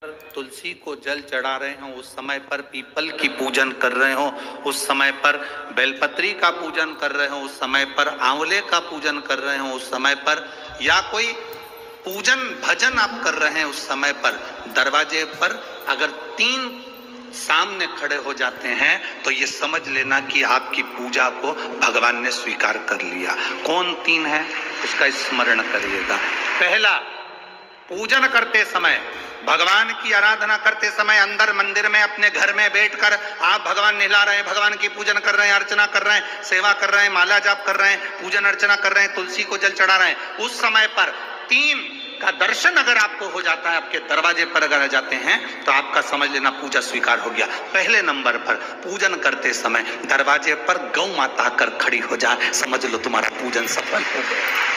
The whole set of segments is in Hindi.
तुलसी को जल चढ़ा रहे हो, उस समय पर पीपल की पूजन कर रहे हो, उस समय पर बेलपत्री का पूजन कर रहे हो, उस समय पर आंवले का पूजन कर रहे हो, उस समय पर या कोई पूजन भजन आप कर रहे हैं, उस समय पर दरवाजे पर अगर 3 सामने खड़े हो जाते हैं तो ये समझ लेना कि आपकी पूजा को भगवान ने स्वीकार कर लिया। कौन 3 है उसका स्मरण करिएगा। पहला, पूजन करते समय, भगवान की आराधना करते समय अंदर मंदिर में अपने घर में बैठकर आप भगवान नहला रहे हैं, भगवान की पूजन कर रहे हैं, अर्चना कर रहे हैं, सेवा कर रहे हैं, माला जाप कर रहे हैं, पूजन अर्चना कर रहे हैं, तुलसी को जल चढ़ा रहे हैं, उस समय पर 3 का दर्शन अगर आपको हो जाता है, आपके दरवाजे पर अगर आ जाते हैं तो आपका समझ लेना पूजा स्वीकार हो गया। पहले नंबर पर पूजन करते समय दरवाजे पर गौ माता आकर खड़ी हो जाए, समझ लो तुम्हारा पूजन सफल हो गया।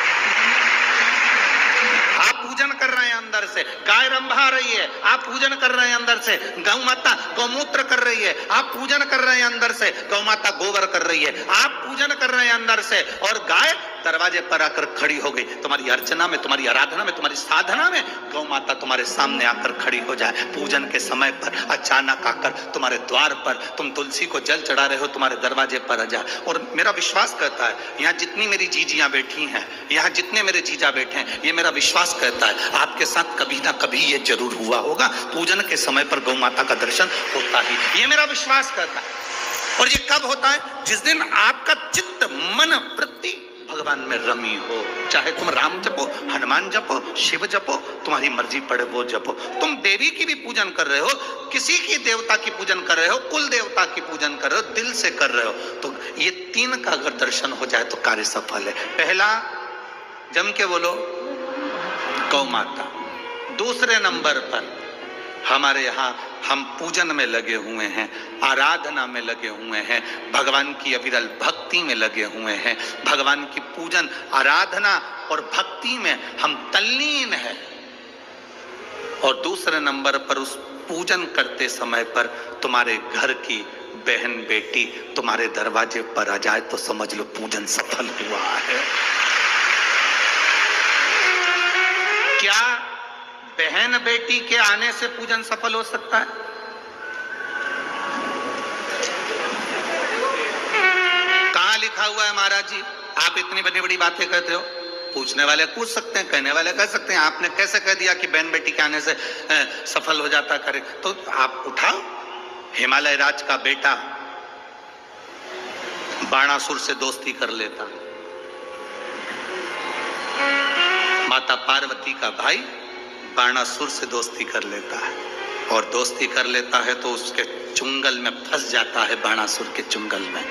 आप पूजन कर रहे हैं अंदर से, गाय रंभा रही है, आप पूजन कर रहे हैं अंदर से, गौ माता गौमूत्र कर रही है, आप पूजन कर रहे हैं अंदर से, गौ माता गोबर कर रही है, आप पूजन कर रहे हैं अंदर से, और गाय दरवाजे पर आकर खड़ी हो गई। तुम्हारी अर्चना में, तुम्हारी आराधना में, तुम्हारी साधना में गौ माता तुम्हारे सामने आकर खड़ी हो जाए। पूजन के समय पर अचानक आकर तुम्हारे द्वार पर, तुम तुलसी को जल चढ़ा रहे हो, तुम्हारे दरवाजे पर आ जाए। और मेरा विश्वास कहता है, यहाँ जितनी मेरी जीजियां बैठी हैं, यहाँ जितने मेरे जीजा बैठे हैं, ये मेरा विश्वास कहता है आपके साथ कभी ना कभी ये जरूर हुआ होगा, पूजन के समय पर गौ माता का दर्शन होता ही, ये मेरा विश्वास कहता है। और ये कब होता है? जिस दिन आपका चित्त, मन, वृत्ति भगवान में रमी हो। चाहे तुम राम जपो, हनुमान जपो, शिव जपो, तुम्हारी मर्जी पड़े वो जपो। तुम देवी की भी पूजन कर रहे हो, किसी की देवता की पूजन कर रहे हो, कुल देवता की पूजन कर रहे हो, दिल से कर रहे हो, तो ये 3 का अगर दर्शन हो जाए तो कार्य सफल है। पहला, जम के बोलो, गौ माता। दूसरे नंबर पर हमारे यहाँ हम पूजन में लगे हुए हैं, आराधना में लगे हुए हैं, भगवान की अविरल भक्ति में लगे हुए हैं, भगवान की पूजन, आराधना और भक्ति में हम तल्लीन हैं। और दूसरे नंबर पर उस पूजन करते समय पर तुम्हारे घर की बहन बेटी तुम्हारे दरवाजे पर आ जाए तो समझ लो पूजन सफल हुआ है। क्या बहन बेटी के आने से पूजन सफल हो सकता है? कहां लिखा हुआ है महाराज जी? आप इतनी बड़ी बड़ी बातें कहते हो, पूछने वाले पूछ सकते हैं, कहने वाले कह सकते हैं, आपने कैसे कह दिया कि बहन बेटी के आने से सफल हो जाता करे? तो आप उठाओ, हिमालय राज का बेटा बाणासुर से दोस्ती कर लेता, माता पार्वती का भाई बाणासुर से दोस्ती कर लेता है, और दोस्ती कर लेता है तो उसके चुंगल में फंस जाता है, बाणासुर के चुंगल में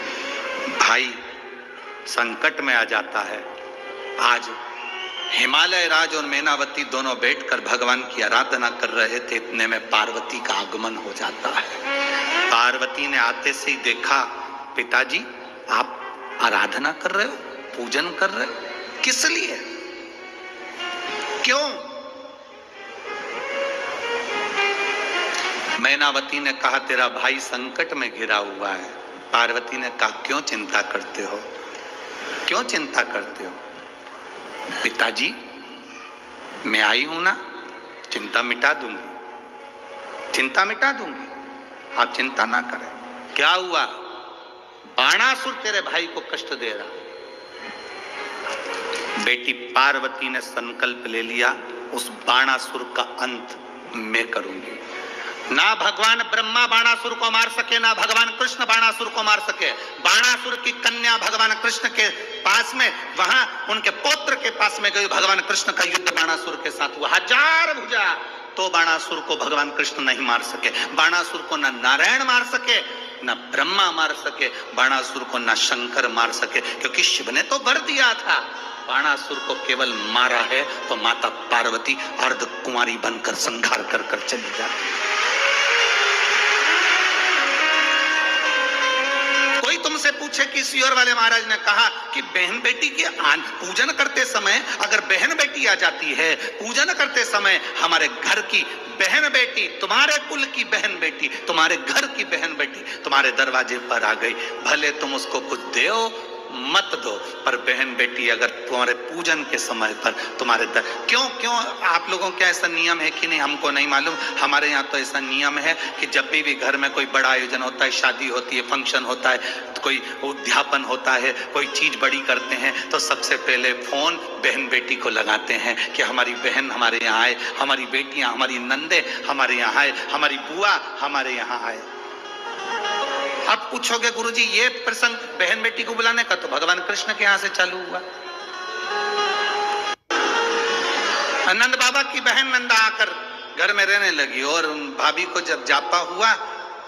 भाई संकट में आ जाता है। आज हिमालय राज और मैनावती दोनों बैठकर भगवान की आराधना कर रहे थे, इतने में पार्वती का आगमन हो जाता है। पार्वती ने आते से ही देखा, पिताजी आप आराधना कर रहे हो, पूजन कर रहे हो, किस लिए, क्यों? मैनावती ने कहा तेरा भाई संकट में घिरा हुआ है। पार्वती ने कहा क्यों चिंता करते हो, क्यों चिंता करते हो? पिताजी मैं आई हूं ना, चिंता मिटा दूंगी, चिंता मिटा दूंगी, आप चिंता ना करें। क्या हुआ? बाणासुर तेरे भाई को कष्ट दे रहा। बेटी पार्वती ने संकल्प ले लिया, उस बाणासुर का अंत मैं करूंगी। ना भगवान ब्रह्मा बाणासुर को मार सके, ना भगवान कृष्ण बाणासुर को मार सके। बाणासुर की कन्या भगवान कृष्ण के पास में, वहां उनके पौत्र के पास में गई, भगवान कृष्ण का युद्ध बाणासुर के साथ हुआ, 1000 भुजा, तो बाणासुर को भगवान कृष्ण नहीं मार सके। बाणासुर को ना नारायण मार सके, ना ब्रह्मा मार सके, बाणासुर को ना शंकर मार सके, क्योंकि शिव ने तो वर दिया था। बाणासुर को केवल मारा है तो माता पार्वती अर्ध कुंवारी बनकर संहार कर कर चली जाती। कोई तुमसे पूछे कि सियोर वाले महाराज ने कहा कि बहन बेटी के पूजन करते समय अगर बहन बेटी आ जाती है, पूजन करते समय हमारे घर की बहन बेटी, तुम्हारे कुल की बहन बेटी, तुम्हारे घर की बहन बेटी तुम्हारे दरवाजे पर आ गई, भले तुम उसको कुछ दो मत दो, पर बहन बेटी अगर तुम्हारे पूजन के समय पर तुम्हारे क्यों आप लोगों का ऐसा नियम है कि नहीं हमको नहीं मालूम, हमारे यहाँ तो ऐसा नियम है कि जब भी घर में कोई बड़ा आयोजन होता है, शादी होती है, फंक्शन होता है, कोई उद्यापन होता है, कोई चीज बड़ी करते हैं, तो सबसे पहले फोन बहन बेटी को लगाते हैं कि हमारी बहन हमारे यहाँ आए, हमारी बेटियां, हमारी नंदे हमारे यहाँ आए, हमारी बुआ हमारे यहाँ आए। आप पूछोगे गुरुजी ये प्रसंग बहन बेटी को बुलाने का तो भगवान कृष्ण के यहाँ से चालू हुआ। नंद बाबा की बहन नंदा आकर घर में रहने लगी और भाभी को जब जापा हुआ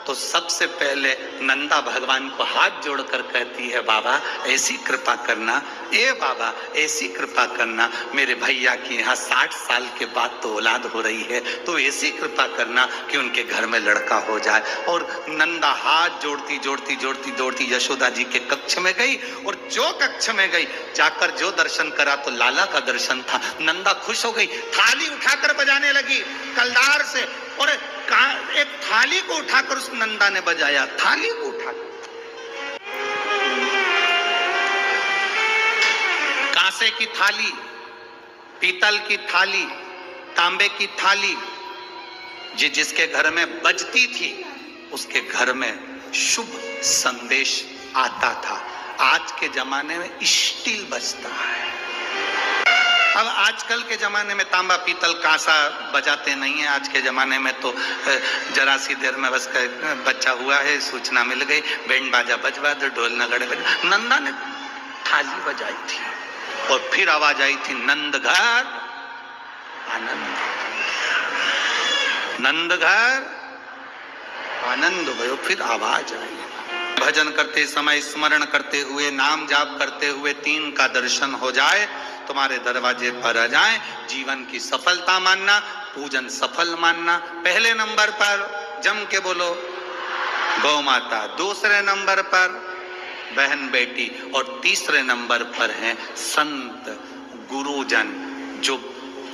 तो सबसे पहले नंदा भगवान को हाथ जोड़कर कहती है, बाबा ऐसी कृपा करना, ए बाबा ऐसी कृपा करना, मेरे भैया की यहाँ 60 साल के बाद तो औलाद हो रही है, तो ऐसी कृपा करना कि उनके घर में लड़का हो जाए। और नंदा हाथ जोड़ती जोड़ती जोड़ती जोड़ती यशोदा जी के कक्ष में गई, और जो कक्ष में गई जाकर जो दर्शन करा तो लाला का दर्शन था। नंदा खुश हो गई, थाली उठाकर बजाने लगी कलदार से, और एक थाली को उठाकर उस नंदा ने बजाया, थाली को उठाकर। कांसे की थाली, पीतल की थाली, तांबे की थाली, जिसके घर में बजती थी उसके घर में शुभ संदेश आता था। आज के जमाने में स्टील बजता है। अब आजकल के जमाने में तांबा पीतल कांसा बजाते नहीं है। आज के जमाने में तो जरा सी देर में बस बच्चा हुआ है, सूचना मिल गई, बैंड बाजा बजवा दो, ढोल नगाड़े बजा। नंदा ने थाली बजाई थी और फिर आवाज आई थी, नंद घर आनंद, नंद घर आनंद भयो। फिर आवाज आई। भजन करते समय, स्मरण करते हुए, नाम जाप करते हुए 3 का दर्शन हो जाए, तुम्हारे दरवाजे पर आ जाए, जीवन की सफलता मानना, पूजन सफल मानना। पहले नंबर पर जम के बोलो गौ माता, दूसरे नंबर पर बहन बेटी, और तीसरे नंबर पर हैं संत गुरुजन, जो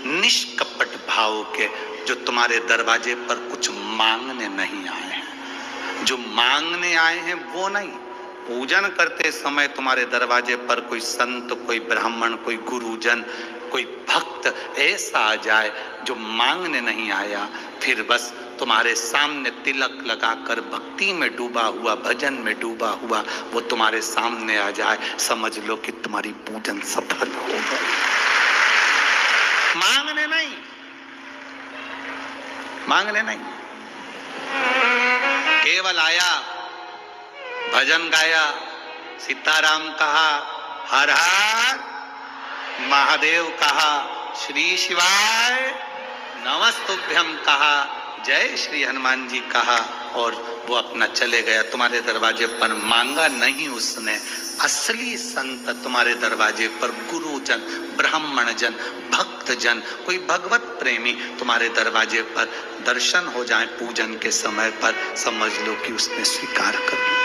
निष्कपट भाव के, जो तुम्हारे दरवाजे पर कुछ मांगने नहीं आए हैं। जो मांगने आए हैं वो नहीं, पूजन करते समय तुम्हारे दरवाजे पर कोई संत, कोई ब्राह्मण, कोई गुरुजन, कोई भक्त ऐसा आ जाए जो मांगने नहीं आया, फिर बस तुम्हारे सामने तिलक लगाकर भक्ति में डूबा हुआ, भजन में डूबा हुआ वो तुम्हारे सामने आ जाए, समझ लो कि तुम्हारी पूजन सफल हो गई। मांगने नहीं, मांगने नहीं, केवल आया, भजन गाया, सीताराम कहा, हर हर महादेव कहा, श्री शिवाय नमस्तुभ्यं कहा, जय श्री हनुमान जी कहा, और वो अपना चले गया। तुम्हारे दरवाजे पर मांगा नहीं उसने। असली संत तुम्हारे दरवाजे पर गुरुजन, ब्राह्मण जन, भक्त जन, कोई भगवत प्रेमी तुम्हारे दरवाजे पर दर्शन हो जाए पूजन के समय पर, समझ लो कि उसने स्वीकार कर लिया।